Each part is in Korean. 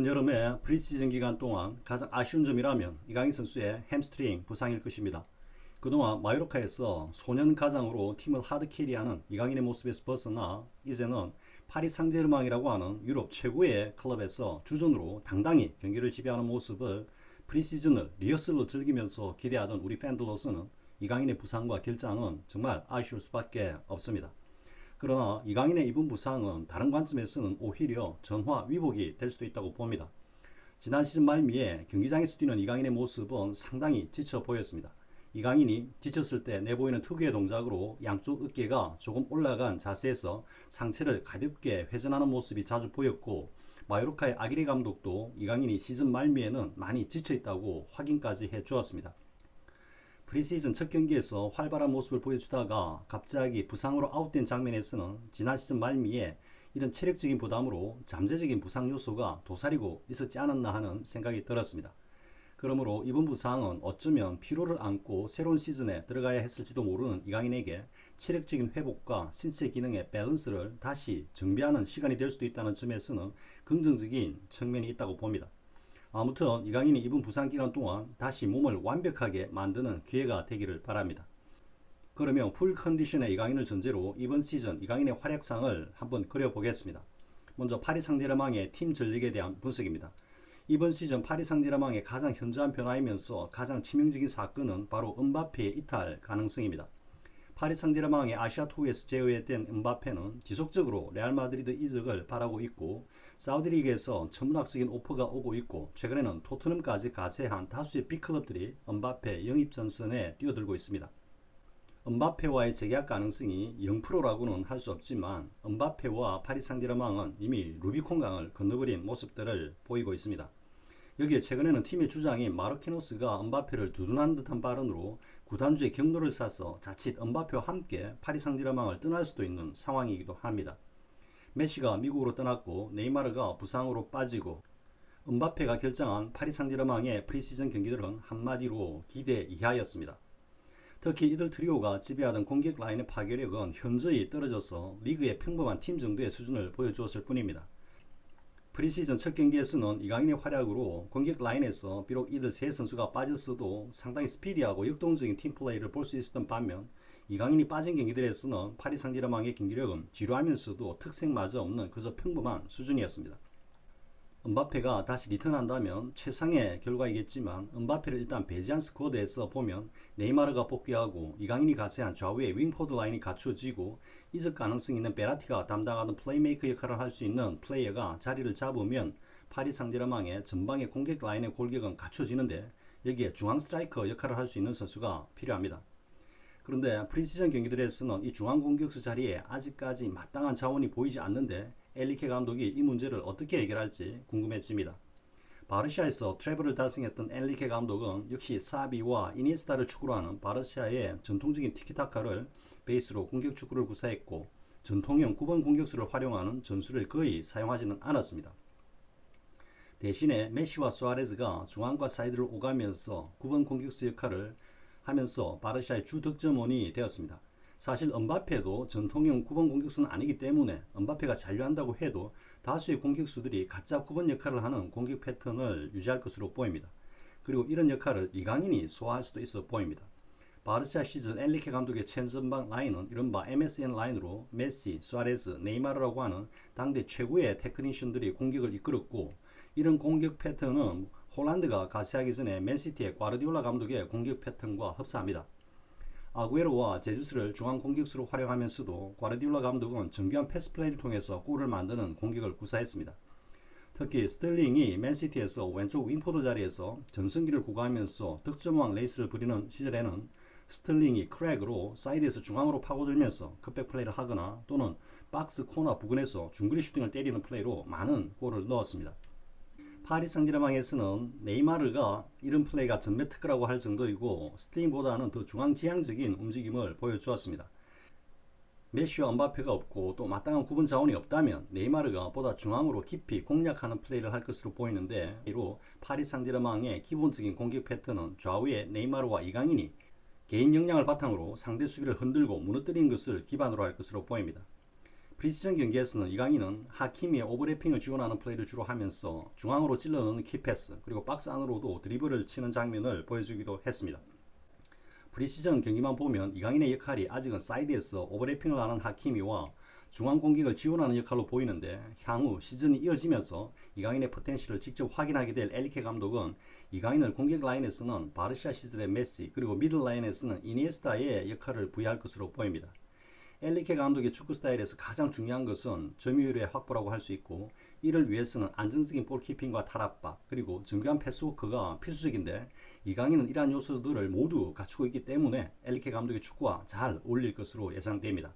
한여름의 프리시즌 기간 동안 가장 아쉬운 점이라면 이강인 선수의 햄스트링 부상일 것입니다. 그동안 마요르카에서 소년 가장으로 팀을 하드캐리하는 이강인의 모습에서 벗어나 이제는 파리 상제르맹이라고 하는 유럽 최고의 클럽에서 주전으로 당당히 경기를 지배하는 모습을 프리시즌을 리허설로 즐기면서 기대하던 우리 팬들로서는 이강인의 부상과 결장은 정말 아쉬울 수밖에 없습니다. 그러나 이강인의 이번 부상은 다른 관점에서는 오히려 전화 위복이 될 수도 있다고 봅니다. 지난 시즌 말미에 경기장에서 뛰는 이강인의 모습은 상당히 지쳐 보였습니다. 이강인이 지쳤을 때 내보이는 특유의 동작으로 양쪽 어깨가 조금 올라간 자세에서 상체를 가볍게 회전하는 모습이 자주 보였고, 마요르카의 아기레 감독도 이강인이 시즌 말미에는 많이 지쳐 있다고 확인까지 해주었습니다. 프리시즌 첫 경기에서 활발한 모습을 보여주다가 갑자기 부상으로 아웃된 장면에서는 지난 시즌 말미에 이런 체력적인 부담으로 잠재적인 부상 요소가 도사리고 있었지 않았나 하는 생각이 들었습니다. 그러므로 이번 부상은 어쩌면 피로를 안고 새로운 시즌에 들어가야 했을지도 모르는 이강인에게 체력적인 회복과 신체 기능의 밸런스를 다시 정비하는 시간이 될 수도 있다는 점에서는 긍정적인 측면이 있다고 봅니다. 아무튼 이강인이 이번 부상 기간 동안 다시 몸을 완벽하게 만드는 기회가 되기를 바랍니다. 그러면 풀 컨디션의 이강인을 전제로 이번 시즌 이강인의 활약상을 한번 그려보겠습니다. 먼저 파리 상제르맹의 팀 전력에 대한 분석입니다. 이번 시즌 파리 상제르맹의 가장 현저한 변화이면서 가장 치명적인 사건은 바로 음바페의 이탈 가능성입니다. 파리 상제르맹의 아시아 투어에서 제외된 음바페는 지속적으로 레알 마드리드 이적을 바라고 있고, 사우디리그에서 천문학적인 오퍼가 오고 있고, 최근에는 토트넘까지 가세한 다수의 빅클럽들이 음바페 영입 전선에 뛰어들고 있습니다. 음바페와의 재계약 가능성이 0%라고는 할 수 없지만 음바페와 파리 상제르맹은 이미 루비콘강을 건너버린 모습들을 보이고 있습니다. 여기에 최근에는 팀의 주장인 마르키노스가 음바페를 두둔한 듯한 발언으로 구단주의 경로를 쌓아서 자칫 음바페와 함께 파리 상제르맹을 떠날 수도 있는 상황이기도 합니다. 메시가 미국으로 떠났고 네이마르가 부상으로 빠지고 음바페가 결정한 파리 상제르맹의 프리시즌 경기들은 한마디로 기대 이하였습니다. 특히 이들 트리오가 지배하던 공격 라인의 파괴력은 현저히 떨어져서 리그의 평범한 팀 정도의 수준을 보여주었을 뿐입니다. 프리시즌 첫 경기에서는 이강인의 활약으로 공격 라인에서 비록 이들 세 선수가 빠졌어도 상당히 스피디하고 역동적인 팀플레이를 볼 수 있었던 반면, 이강인이 빠진 경기들에서는 파리 상제르맹의 경기력은 지루하면서도 특색마저 없는 그저 평범한 수준이었습니다. 음바페가 다시 리턴한다면 최상의 결과이겠지만 음바페를 일단 배제한 스쿼드에서 보면 네이마르가 복귀하고 이강인이 가세한 좌우의 윙포드 라인이 갖추어지고 이적 가능성 있는 베라티가 담당하는 플레이메이커 역할을 할 수 있는 플레이어가 자리를 잡으면 파리 상제르맹의 전방의 공격 라인의 골격은 갖춰지는데, 여기에 중앙 스트라이커 역할을 할 수 있는 선수가 필요합니다. 그런데 프리시즌 경기들에서는 이 중앙 공격수 자리에 아직까지 마땅한 자원이 보이지 않는데 엔리케 감독이 이 문제를 어떻게 해결할지 궁금해집니다. 바르샤에서 트래블을 달성했던 엔리케 감독은 역시 사비와 이니에스타를 축구로 하는 바르샤의 전통적인 티키타카를 베이스로 공격 축구를 구사했고, 전통형 9번 공격수를 활용하는 전술을 거의 사용하지는 않았습니다. 대신에 메시와 수아레즈가 중앙과 사이드를 오가면서 9번 공격수 역할을 하면서 바르샤의 주 득점원이 되었습니다. 사실 음바페도 전통형 9번 공격수는 아니기 때문에 음바페가 잔류한다고 해도 다수의 공격수들이 가짜 9번 역할을 하는 공격 패턴을 유지할 것으로 보입니다. 그리고 이런 역할을 이강인이 소화할 수도 있어 보입니다. 바르샤 시즌 엔리케 감독의 최전방 라인은 이른바 MSN 라인으로 메시, 수아레즈, 네이마르라고 하는 당대 최고의 테크니션들이 공격을 이끌었고, 이런 공격 패턴은 홀란드가 가세하기 전에 맨시티의 과르디올라 감독의 공격 패턴과 흡사합니다. 아구에로와 제주스를 중앙 공격수로 활용하면서도 과르디올라 감독은 정교한 패스 플레이를 통해서 골을 만드는 공격을 구사했습니다. 특히 스털링이 맨시티에서 왼쪽 윙포드 자리에서 전성기를 구가하면서 득점왕 레이스를 부리는 시절에는 스털링이 크랙으로 사이드에서 중앙으로 파고들면서 컷백 플레이를 하거나 또는 박스 코너 부근에서 중거리 슈팅을 때리는 플레이로 많은 골을 넣었습니다. 파리 상제르맹에서는 네이마르가 이런 플레이가 전매 특허라고 할 정도이고 스틸링보다는 더 중앙지향적인 움직임을 보여주었습니다. 메시와 음바페가 없고 또 마땅한 9번 자원이 없다면 네이마르가 보다 중앙으로 깊이 공략하는 플레이를 할 것으로 보이는데, 이로 파리 상제르맹의 기본적인 공격 패턴은 좌우의 네이마르와 이강인이 개인 역량을 바탕으로 상대 수비를 흔들고 무너뜨리는 것을 기반으로 할 것으로 보입니다. 프리시즌 경기에서는 이강인은 하키미의 오버래핑을 지원하는 플레이를 주로 하면서 중앙으로 찔러 넣는 키패스 그리고 박스 안으로도 드리블을 치는 장면을 보여주기도 했습니다. 프리시즌 경기만 보면 이강인의 역할이 아직은 사이드에서 오버래핑을 하는 하키미와 중앙 공격을 지원하는 역할로 보이는데 향후 시즌이 이어지면서 이강인의 포텐셜을 직접 확인하게 될 엘리케 감독은 이강인을 공격 라인에서는 바르샤 시절의 메시 그리고 미들 라인에서는 이니에스타의 역할을 부여할 것으로 보입니다. 엘리케 감독의 축구 스타일에서 가장 중요한 것은 점유율의 확보라고 할 수 있고 이를 위해서는 안정적인 볼키핑과 탈압박 그리고 정교한 패스워크가 필수적인데 이강인은 이러한 요소들을 모두 갖추고 있기 때문에 엘리케 감독의 축구와 잘 어울릴 것으로 예상됩니다.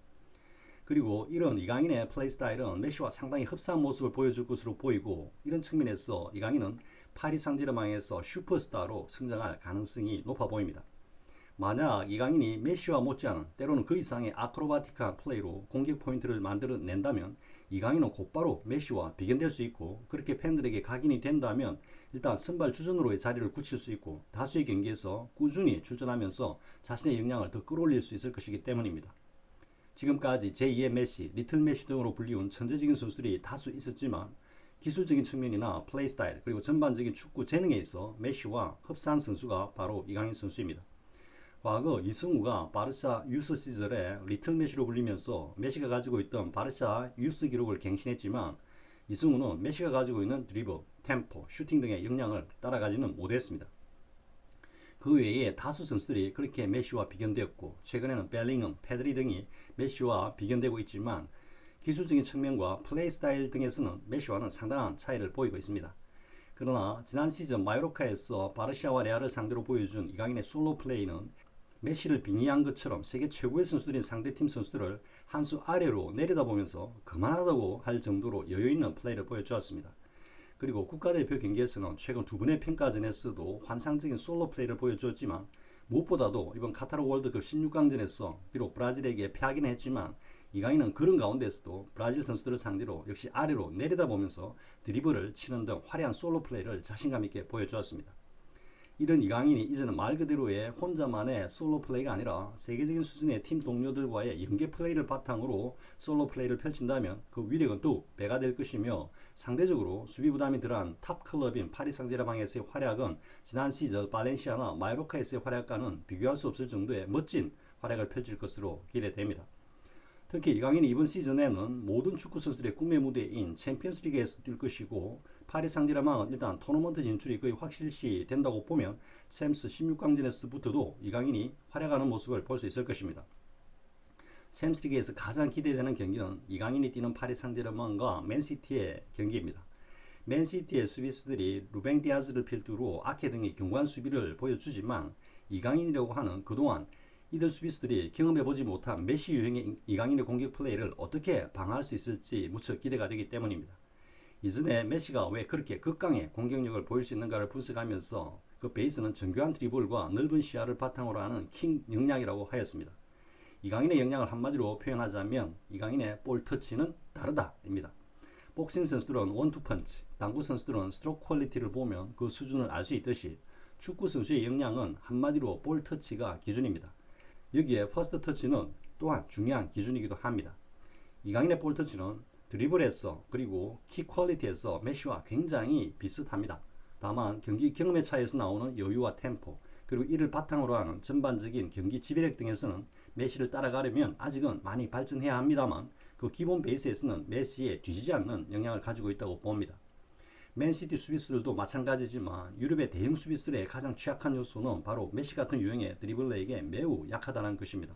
그리고 이런 이강인의 플레이 스타일은 메시와 상당히 흡사한 모습을 보여줄 것으로 보이고 이런 측면에서 이강인은 파리 상제르맹에서 슈퍼스타로 성장할 가능성이 높아 보입니다. 만약 이강인이 메시와 못지않은 때로는 그 이상의 아크로바틱한 플레이로 공격 포인트를 만들어낸다면 이강인은 곧바로 메시와 비견될 수 있고 그렇게 팬들에게 각인이 된다면 일단 선발 주전으로의 자리를 굳힐 수 있고 다수의 경기에서 꾸준히 출전하면서 자신의 역량을 더 끌어올릴 수 있을 것이기 때문입니다. 지금까지 제2의 메시, 리틀 메시 등으로 불리운 천재적인 선수들이 다수 있었지만 기술적인 측면이나 플레이 스타일 그리고 전반적인 축구 재능에 있어 메시와 흡사한 선수가 바로 이강인 선수입니다. 과거 이승우가 바르샤 유스 시절에 리틀 메시로 불리면서 메시가 가지고 있던 바르샤 유스 기록을 갱신했지만 이승우는 메시가 가지고 있는 드리블, 템포, 슈팅 등의 역량을 따라가지는 못했습니다. 그 외에 다수 선수들이 그렇게 메시와 비견되었고 최근에는 벨링엄, 페드리 등이 메시와 비견되고 있지만 기술적인 측면과 플레이 스타일 등에서는 메시와는 상당한 차이를 보이고 있습니다. 그러나 지난 시즌 마요르카에서 바르샤와 레알을 상대로 보여준 이강인의 솔로 플레이는 메시를 빙의한 것처럼 세계 최고의 선수들인 상대팀 선수들을 한 수 아래로 내려다보면서 그만하다고 할 정도로 여유있는 플레이를 보여주었습니다. 그리고 국가대표 경기에서는 최근 두 번의 평가전에서도 환상적인 솔로 플레이를 보여주었지만 무엇보다도 이번 카타르 월드컵 16강전에서 비록 브라질에게 패하긴 했지만 이강인은 그런 가운데서도 브라질 선수들을 상대로 역시 아래로 내려다보면서 드리블을 치는 등 화려한 솔로 플레이를 자신감 있게 보여주었습니다. 이런 이강인이 이제는 말 그대로의 혼자만의 솔로 플레이가 아니라 세계적인 수준의 팀 동료들과의 연계 플레이를 바탕으로 솔로 플레이를 펼친다면 그 위력은 더욱 배가 될 것이며 상대적으로 수비 부담이 덜한 탑 클럽인 파리 상제르맹에서의 활약은 지난 시즌 발렌시아나 마요르카에서의 활약과는 비교할 수 없을 정도의 멋진 활약을 펼칠 것으로 기대됩니다. 특히 이강인이 이번 시즌에는 모든 축구 선수들의 꿈의 무대인 챔피언스리그에서 뛸 것이고 파리 상제르맹은 일단 토너먼트 진출이 거의 확실시 된다고 보면 챔스 16강전에서부터도 이강인이 활약하는 모습을 볼 수 있을 것입니다. 챔스리그에서 가장 기대되는 경기는 이강인이 뛰는 파리 상제르맹과 맨시티의 경기입니다. 맨시티의 수비수들이 루벤 디아즈를 필두로 아케 등의 견고한 수비를 보여주지만 이강인이라고 하는 그동안 이들 수비수들이 경험해보지 못한 메시 유형의 이강인의 공격 플레이를 어떻게 방어할 수 있을지 무척 기대가 되기 때문입니다. 이전에 메시가 왜 그렇게 극강의 공격력을 보일 수 있는가를 분석하면서 그 베이스는 정교한 드리블과 넓은 시야를 바탕으로 하는 킹 역량이라고 하였습니다. 이강인의 역량을 한마디로 표현하자면 이강인의 볼 터치는 다르다입니다. 복싱 선수들은 원투펀치, 당구 선수들은 스트로크 퀄리티를 보면 그 수준을 알 수 있듯이 축구 선수의 역량은 한마디로 볼 터치가 기준입니다. 여기에 퍼스트 터치는 또한 중요한 기준이기도 합니다. 이강인의 볼 터치는 드리블에서 그리고 키 퀄리티에서 메시와 굉장히 비슷합니다. 다만 경기 경험의 차이에서 나오는 여유와 템포 그리고 이를 바탕으로 하는 전반적인 경기 지배력 등에서는 메시를 따라가려면 아직은 많이 발전해야 합니다만 그 기본 베이스에서는 메시에 뒤지지 않는 역량을 가지고 있다고 봅니다. 맨시티 수비수들도 마찬가지지만 유럽의 대형 수비수들의 가장 취약한 요소는 바로 메시 같은 유형의 드리블러에게 매우 약하다는 것입니다.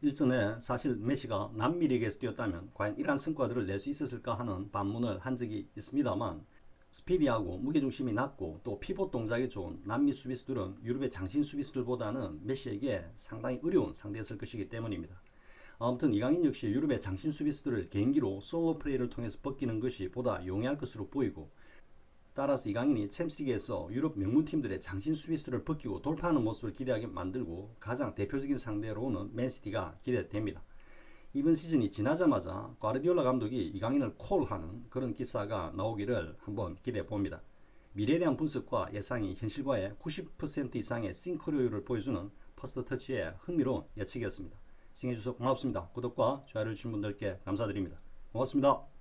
일전에 사실 메시가 남미 리그에서 뛰었다면 과연 이러한 성과들을 낼 수 있었을까 하는 반문을 한 적이 있습니다만 스피디하고 무게중심이 낮고 또 피봇 동작이 좋은 남미 수비수들은 유럽의 장신 수비수들보다는 메시에게 상당히 어려운 상대였을 것이기 때문입니다. 아무튼 이강인 역시 유럽의 장신 수비수들을 개인기로 솔로 플레이를 통해서 벗기는 것이 보다 용이할 것으로 보이고 따라서 이강인이 챔스리그에서 유럽 명문팀들의 장신 수비수들을 벗기고 돌파하는 모습을 기대하게 만들고 가장 대표적인 상대로는 맨시티가 기대됩니다. 이번 시즌이 지나자마자 과르디올라 감독이 이강인을 콜하는 그런 기사가 나오기를 한번 기대해 봅니다. 미래에 대한 분석과 예상이 현실과의 90% 이상의 싱크로율을 보여주는 퍼스트 터치의 흥미로운 예측이었습니다. 시청해주셔서 고맙습니다. 구독과 좋아요를 주신 분들께 감사드립니다. 고맙습니다.